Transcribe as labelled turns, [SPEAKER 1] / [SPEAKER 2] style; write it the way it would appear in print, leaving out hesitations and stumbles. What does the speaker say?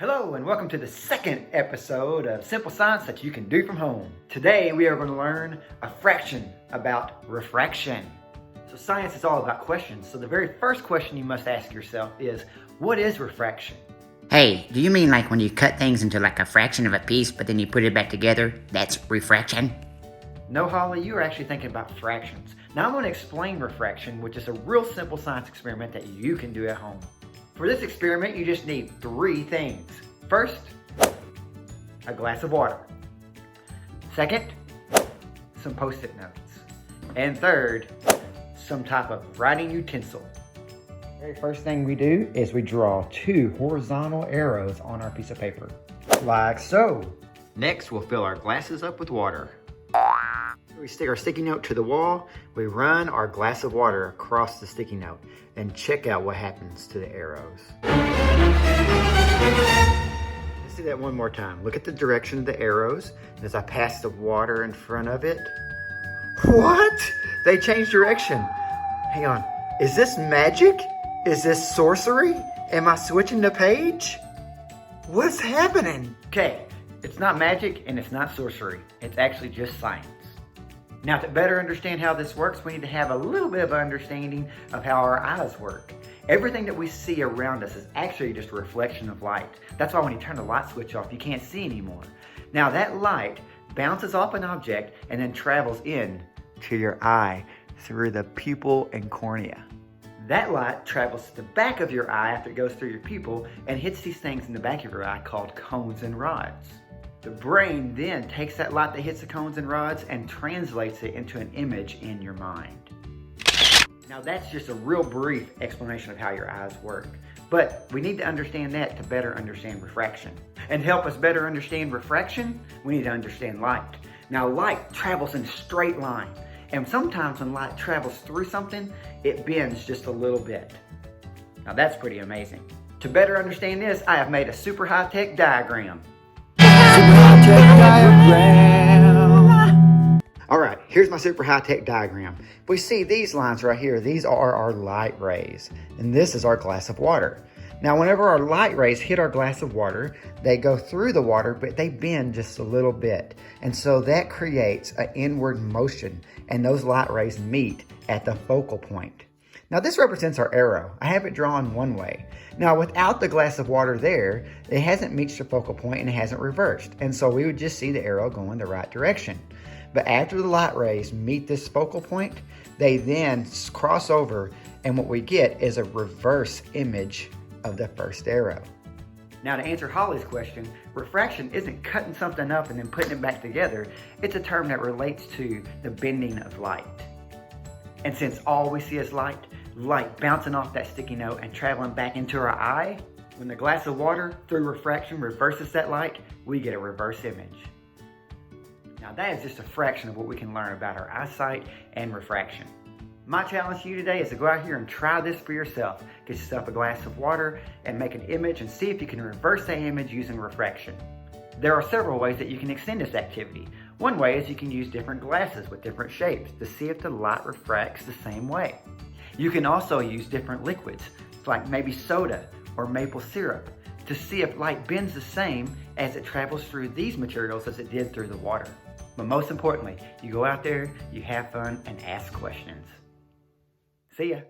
[SPEAKER 1] Hello and welcome to the second episode of Simple Science that you can do from home. Today we are going to learn a fraction about refraction. So science is all about questions. So the very first question you must ask yourself is, what is refraction?
[SPEAKER 2] Hey, do you mean like when you cut things into like a fraction of a piece, but then you put it back together? That's refraction?
[SPEAKER 1] No, Holly, you are actually thinking about fractions. Now I'm going to explain refraction, which is a real simple science experiment that you can do at home. For this experiment, you just need three things. First, a glass of water. Second, some Post-it notes. And third, some type of writing utensil. The very first thing we do is we draw two horizontal arrows on our piece of paper, like so. Next, we'll fill our glasses up with water. We stick our sticky note to the wall, we run our glass of water across the sticky note, and check out what happens to the arrows. Let's do that one more time. Look at the direction of the arrows as I pass the water in front of it. What? They changed direction. Hang on, is this magic? Is this sorcery? Am I switching the page? What's happening? Okay, it's not magic and it's not sorcery. It's actually just science. Now, to better understand how this works, we need to have a little bit of understanding of how our eyes work. Everything that we see around us is actually just a reflection of light. That's why when you turn the light switch off, you can't see anymore. Now, that light bounces off an object and then travels in to your eye through the pupil and cornea. That light travels to the back of your eye after it goes through your pupil and hits these things in the back of your eye called cones and rods. The brain then takes that light that hits the cones and rods and translates it into an image in your mind. Now that's just a real brief explanation of how your eyes work. But we need to understand that to better understand refraction. And to help us better understand refraction, we need to understand light. Now light travels in a straight line. And sometimes when light travels through something, it bends just a little bit. Now that's pretty amazing. To better understand this, I have made a super high-tech diagram. Alright, here's my super high-tech diagram. We see these lines right here. These are our light rays. And this is our glass of water. Now, whenever our light rays hit our glass of water, they go through the water, but they bend just a little bit. And so that creates an inward motion, and those light rays meet at the focal point. Now this represents our arrow. I have it drawn one way. Now without the glass of water there, it hasn't reached the focal point and it hasn't reversed. And so we would just see the arrow go in the right direction. But after the light rays meet this focal point, they then cross over, and what we get is a reverse image of the first arrow. Now to answer Holly's question, refraction isn't cutting something up and then putting it back together. It's a term that relates to the bending of light. And since all we see is light bouncing off that sticky note and traveling back into our eye, when the glass of water through refraction reverses that light, we get a reverse image. Now that is just a fraction of what we can learn about our eyesight and refraction. My challenge to you today is to go out here and try this for yourself. Get yourself a glass of water and make an image and see if you can reverse that image using refraction. There are several ways that you can extend this activity. One way is you can use different glasses with different shapes to see if the light refracts the same way. You can also use different liquids, like maybe soda or maple syrup, to see if light bends the same as it travels through these materials as it did through the water. But most importantly, you go out there, you have fun, and ask questions. See ya.